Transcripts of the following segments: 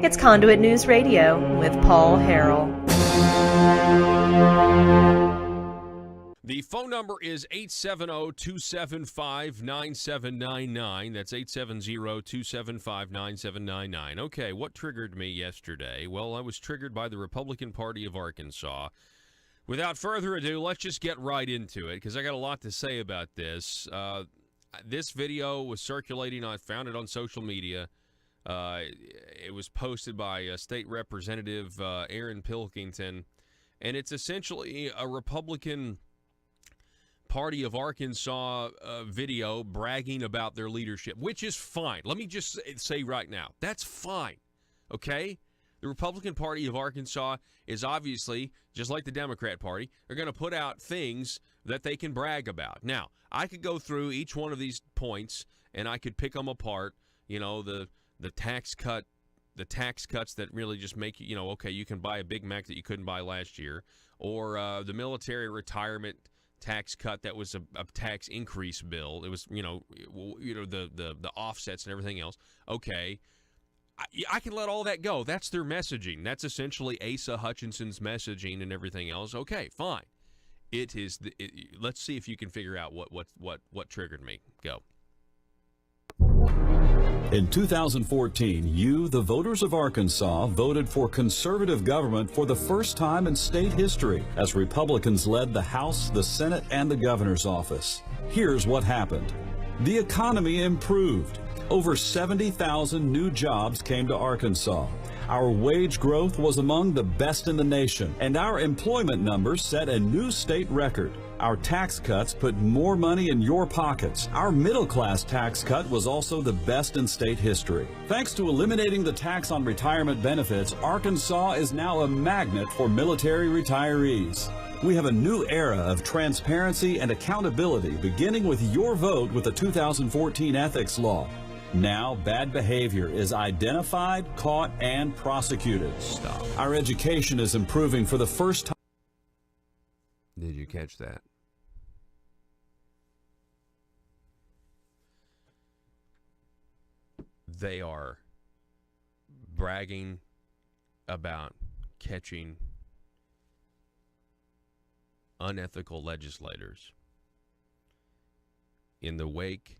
It's Conduit News Radio with Paul Harrell. The phone number is 870-275-9799. That's 870-275-9799. Okay, what triggered me yesterday? Well, I was triggered by the Republican Party of Arkansas. Without further ado, let's just get right into it, because I got a lot to say about this. This video was circulating. I found it on social media. It was posted by State Representative Aaron Pilkington, and it's essentially a Republican Party of Arkansas video bragging about their leadership, which is fine. Let me just say right now, that's fine, okay? The Republican Party of Arkansas is obviously, just like the Democrat Party, they're going to put out things that they can brag about. Now, I could go through each one of these points, and I could pick them apart, you know, the tax cuts that really just make you know, okay, you can buy a Big Mac that you couldn't buy last year, or the military retirement tax cut that was a tax increase bill. It was, the offsets and everything else. Okay, I can let all that go. That's their messaging. That's essentially Asa Hutchinson's messaging and everything else. Okay, fine. It is. Let's see if you can figure out what triggered me. Go. In 2014, you, the voters of Arkansas, voted for conservative government for the first time in state history as Republicans led the House, the Senate, and the governor's office. Here's what happened. The economy improved. Over 70,000 new jobs came to Arkansas. Our wage growth was among the best in the nation, and our employment numbers set a new state record. Our tax cuts put more money in your pockets. Our middle-class tax cut was also the best in state history. Thanks to eliminating the tax on retirement benefits, Arkansas is now a magnet for military retirees. We have a new era of transparency and accountability, beginning with your vote with the 2014 ethics law. Now, bad behavior is identified, caught, and prosecuted. Stop. Our education is improving for the first time. Did you catch that? They are bragging about catching unethical legislators in the wake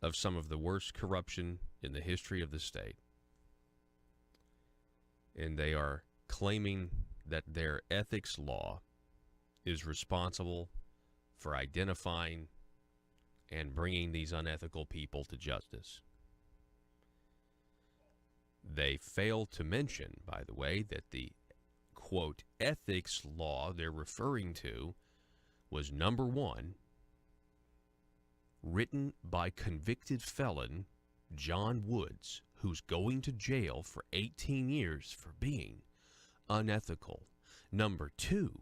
of some of the worst corruption in the history of the state. And they are claiming that their ethics law is responsible for identifying and bringing these unethical people to justice. They fail to mention, by the way, that the, quote, ethics law they're referring to was, number one, written by convicted felon John Woods, who's going to jail for 18 years for being unethical. Number two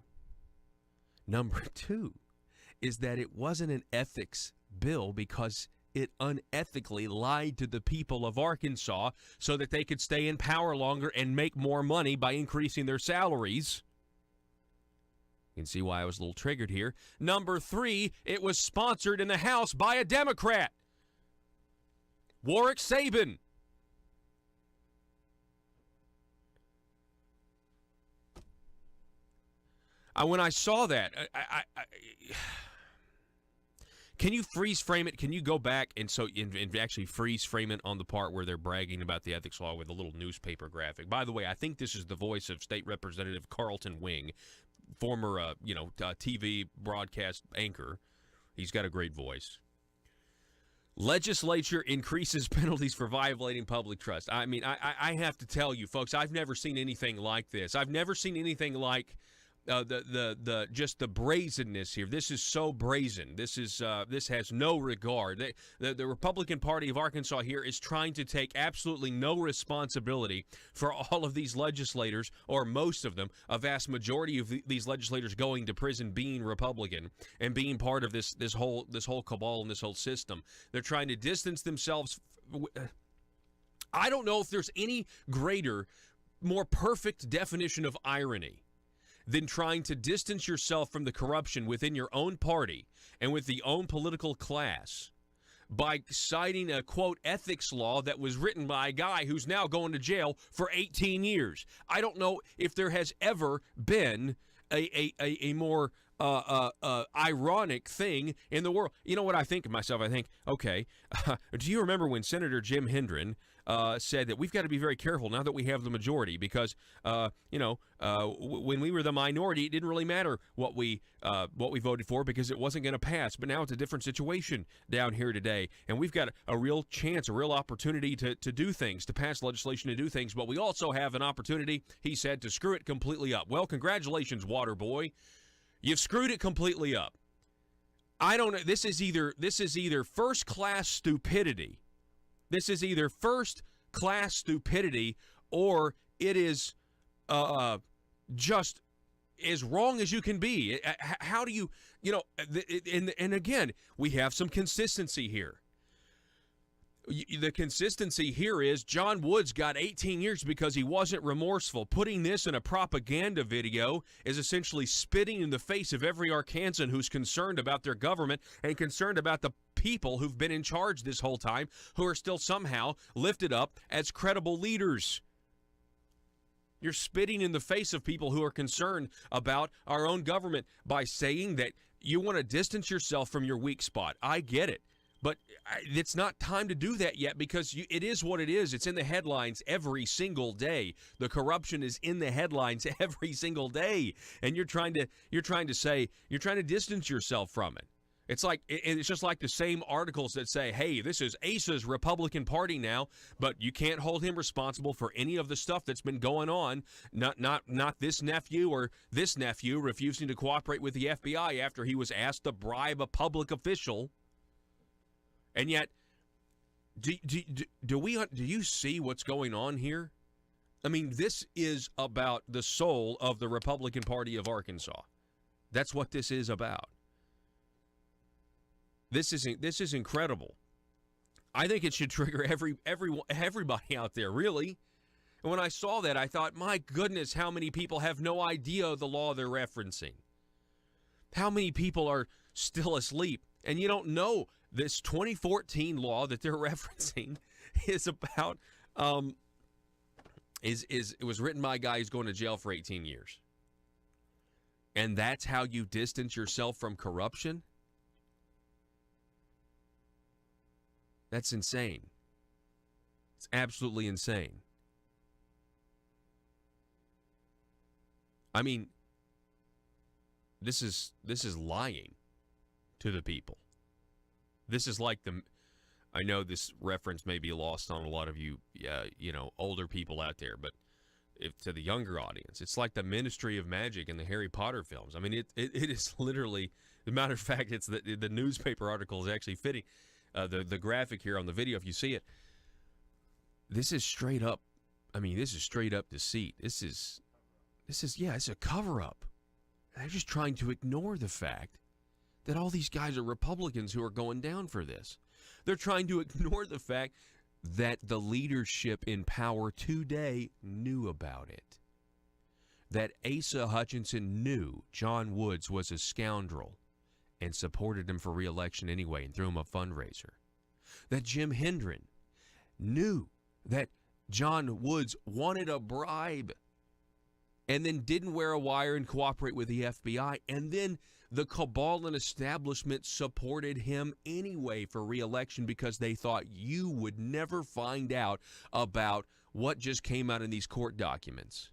is that it wasn't an ethics bill because it unethically lied to the people of Arkansas so that they could stay in power longer and make more money by increasing their salaries. You can see why I was a little triggered here. Number three, it was sponsored in the House by a Democrat, Warwick Sabin. When I saw that, can you freeze frame it? Can you go back and actually freeze frame it on the part where they're bragging about the ethics law with a little newspaper graphic? By the way, I think this is the voice of State Representative Carlton Wing, former, TV broadcast anchor. He's got a great voice. Legislature increases penalties for violating public trust. I mean, I have to tell you, folks, I've never seen anything like this. I've never seen anything like just the brazenness here. This is so brazen. This has no regard. The Republican Party of Arkansas here is trying to take absolutely no responsibility for all of these legislators, or most of them, a vast majority of these legislators going to prison being Republican and being part of this whole cabal and this whole system. They're trying to distance themselves. I don't know if there's any greater, more perfect definition of irony than trying to distance yourself from the corruption within your own party and with the own political class by citing a, quote, ethics law that was written by a guy who's now going to jail for 18 years. I don't know if there has ever been a more ironic thing in the world. You know what I think of myself? I think, okay, do you remember when Senator Jim Hendren said that we've got to be very careful now that we have the majority because, when we were the minority, it didn't really matter what we voted for because it wasn't going to pass. But now it's a different situation down here today, and we've got a real chance, a real opportunity to do things, to pass legislation, to do things. But we also have an opportunity, he said, to screw it completely up. Well, congratulations, Waterboy. You've screwed it completely up. I don't know. This is either first-class stupidity. This is either first-class stupidity or it is just as wrong as you can be. How do you, and again, we have some consistency here. The consistency here is John Woods got 18 years because he wasn't remorseful. Putting this in a propaganda video is essentially spitting in the face of every Arkansan who's concerned about their government and concerned about the people who've been in charge this whole time, who are still somehow lifted up as credible leaders. You're spitting in the face of people who are concerned about our own government by saying that you want to distance yourself from your weak spot. I get it. But it's not time to do that yet because it is what it is. It's in the headlines every single day. The corruption is in the headlines every single day, and you're trying to distance yourself from it. It's just like the same articles that say, "Hey, this is Asa's Republican Party now," but you can't hold him responsible for any of the stuff that's been going on. Not this nephew or this nephew refusing to cooperate with the FBI after he was asked to bribe a public official. And yet, do you see what's going on here? I mean, this is about the soul of the Republican Party of Arkansas. That's what this is about. This is incredible. I think it should trigger everybody out there, really. And when I saw that, I thought, my goodness, how many people have no idea the law they're referencing? How many people are still asleep? And you don't know this 2014 law that they're referencing is about it was written by a guy who's going to jail for 18 years. And that's how you distance yourself from corruption? That's insane. It's absolutely insane. I mean, this is lying to the people. This is like I know this reference may be lost on a lot of you, older people out there, but to the younger audience, it's like the Ministry of Magic in the Harry Potter films. I mean, it is literally, as a matter of fact, it's the newspaper article is actually fitting the graphic here on the video. If you see it, this is straight up. I mean, this is straight up deceit. This is it's a cover up. They're just trying to ignore the fact that all these guys are Republicans who are going down for this. They're trying to ignore the fact that the leadership in power today knew about it. That Asa Hutchinson knew John Woods was a scoundrel and supported him for re-election anyway and threw him a fundraiser. That Jim Hendren knew that John Woods wanted a bribe and then didn't wear a wire and cooperate with the FBI, and then the cabal and establishment supported him anyway for re-election because they thought you would never find out about what just came out in these court documents.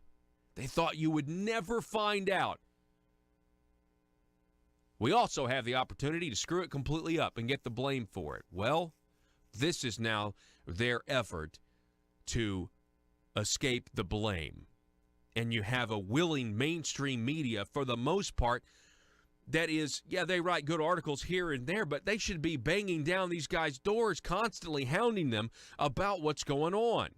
They thought you would never find out. We also have the opportunity to screw it completely up and get the blame for it. Well, this is now their effort to escape the blame. And you have a willing mainstream media, for the most part, that is, they write good articles here and there, but they should be banging down these guys' doors, constantly hounding them about what's going on.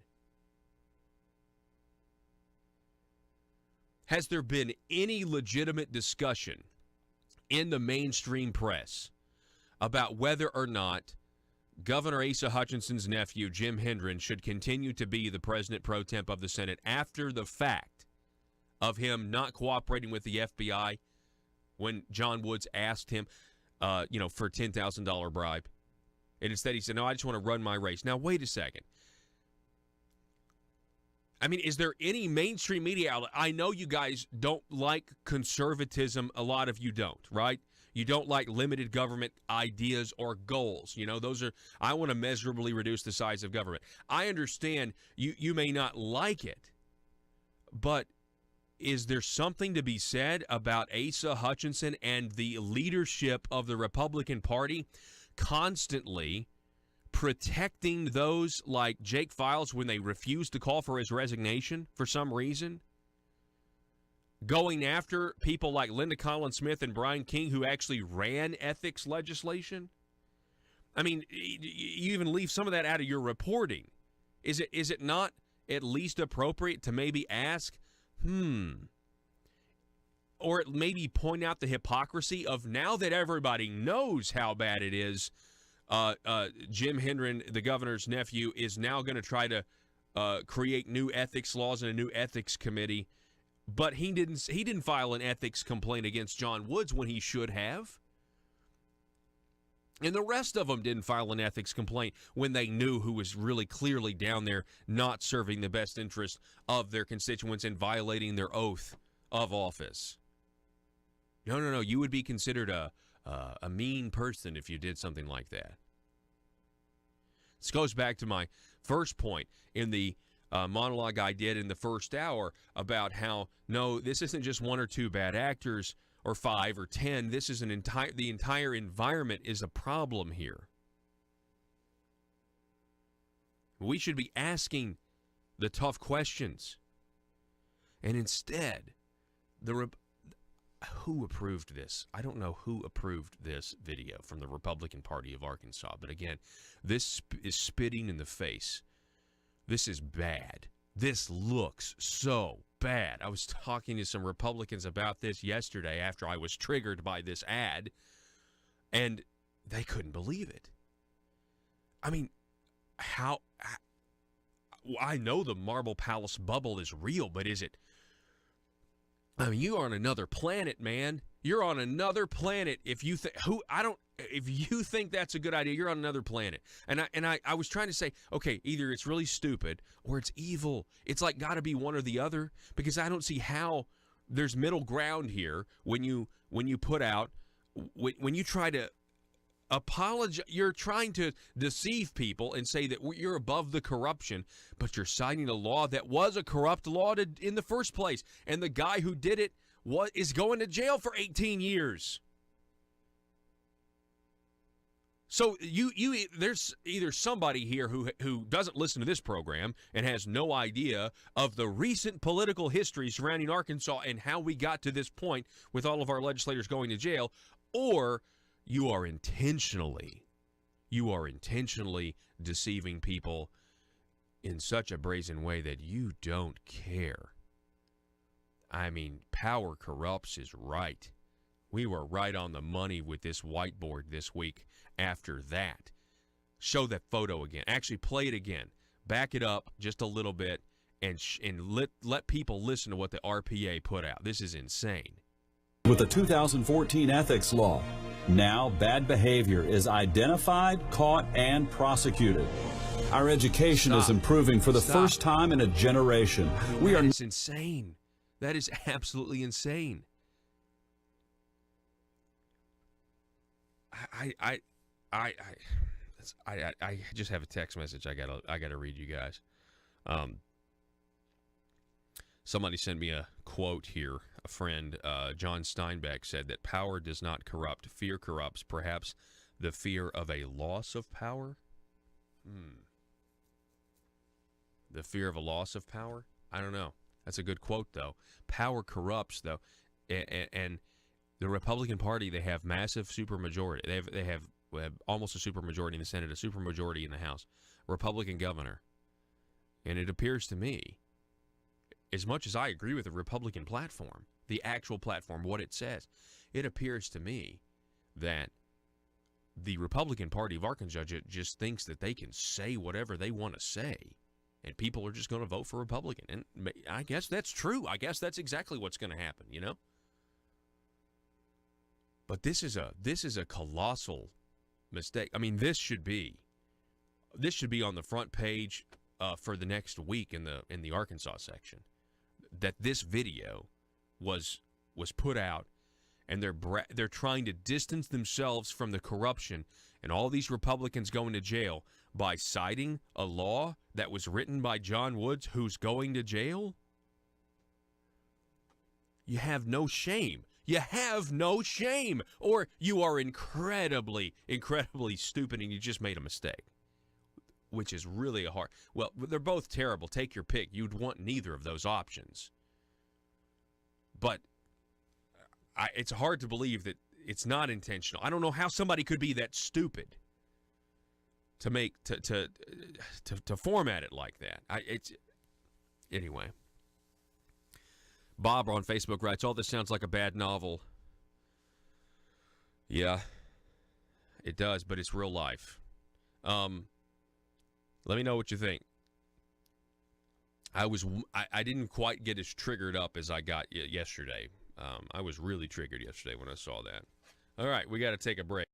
Has there been any legitimate discussion in the mainstream press about whether or not Governor Asa Hutchinson's nephew, Jim Hendren, should continue to be the president pro temp of the Senate after the fact of him not cooperating with the FBI when John Woods asked him, for a $10,000 bribe? And instead he said, no, I just want to run my race. Now, wait a second. I mean, is there any mainstream media outlet? I know you guys don't like conservatism. A lot of you don't, right? You don't like limited government ideas or goals. You know, those are, I want to measurably reduce the size of government. I understand you may not like it, but is there something to be said about Asa Hutchinson and the leadership of the Republican Party constantly protecting those like Jake Files when they refused to call for his resignation for some reason? Going after people like Linda Collins Smith and Brian King who actually ran ethics legislation? I mean, you even leave some of that out of your reporting. Is it not at least appropriate to maybe ask, or maybe point out the hypocrisy of, now that everybody knows how bad it is, Jim Hendren, the governor's nephew, is now going to try to create new ethics laws and a new ethics committee, but he didn't file an ethics complaint against John Woods when he should have. And the rest of them didn't file an ethics complaint when they knew who was really clearly down there not serving the best interest of their constituents and violating their oath of office. No. You would be considered a mean person if you did something like that. This goes back to my first point in the monologue I did in the first hour about how, no, this isn't just one or two bad actors or 5 or 10. This is the entire environment is a problem here. We should be asking the tough questions. And instead, who approved this? I don't know who approved this video from the Republican Party of Arkansas. But again, this is spitting in the face. This is bad. This looks so bad. I was talking to some Republicans about this yesterday after I was triggered by this ad, and they couldn't believe it. I mean, how? I know the Marble Palace bubble is real, but is it? I mean, you're on another planet, man. You're on another planet. If you think that's a good idea, you're on another planet. And I was trying to say, okay, either it's really stupid or it's evil. It's like got to be one or the other, because I don't see how there's middle ground here when you put out, when you try to apologize. You're trying to deceive people and say that you're above the corruption, but you're citing a law that was a corrupt law in the first place, and the guy who did it is going to jail for 18 years. So there's either somebody here who doesn't listen to this program and has no idea of the recent political history surrounding Arkansas and how we got to this point with all of our legislators going to jail, or you are intentionally deceiving people in such a brazen way that you don't care. I mean, power corrupts is right. We were right on the money with this whiteboard this week. After that, show that photo again. Actually, play it again. Back it up just a little bit and let people listen to what the RPA put out. This is insane. With the 2014 ethics law, now bad behavior is identified, caught, and prosecuted. Our education is improving for the first time in a generation. That is insane. That is absolutely insane. I just have a text message I gotta read you guys. Somebody sent me a quote here. A friend, John Steinbeck, said that power does not corrupt. Fear corrupts. Perhaps the fear of a loss of power? The fear of a loss of power? I don't know. That's a good quote, though. Power corrupts, though. And the Republican Party, they have massive supermajority. They have almost a supermajority in the Senate, a supermajority in the House. Republican governor. And it appears to me, as much as I agree with the Republican platform, the actual platform, what it says, it appears to me that the Republican Party of Arkansas just thinks that they can say whatever they want to say, and people are just going to vote for Republican. And I guess that's true. I guess that's exactly what's going to happen, you know? But this is a colossal mistake. I mean, this should be on the front page for the next week in the Arkansas section. That this video was put out, and they're trying to distance themselves from the corruption and all these Republicans going to jail by citing a law that was written by John Woods, who's going to jail. You have no shame. You have no shame. Or you are incredibly, incredibly stupid and you just made a mistake. Which is really a hard... Well, they're both terrible. Take your pick. You'd want neither of those options. But it's hard to believe that it's not intentional. I don't know how somebody could be that stupid to make... to format it like that. Anyway... Bob on Facebook writes, all this sounds like a bad novel. Yeah, it does, but it's real life. Let me know what you think. I didn't quite get as triggered up as I got yesterday. I was really triggered yesterday when I saw that. All right, we got to take a break.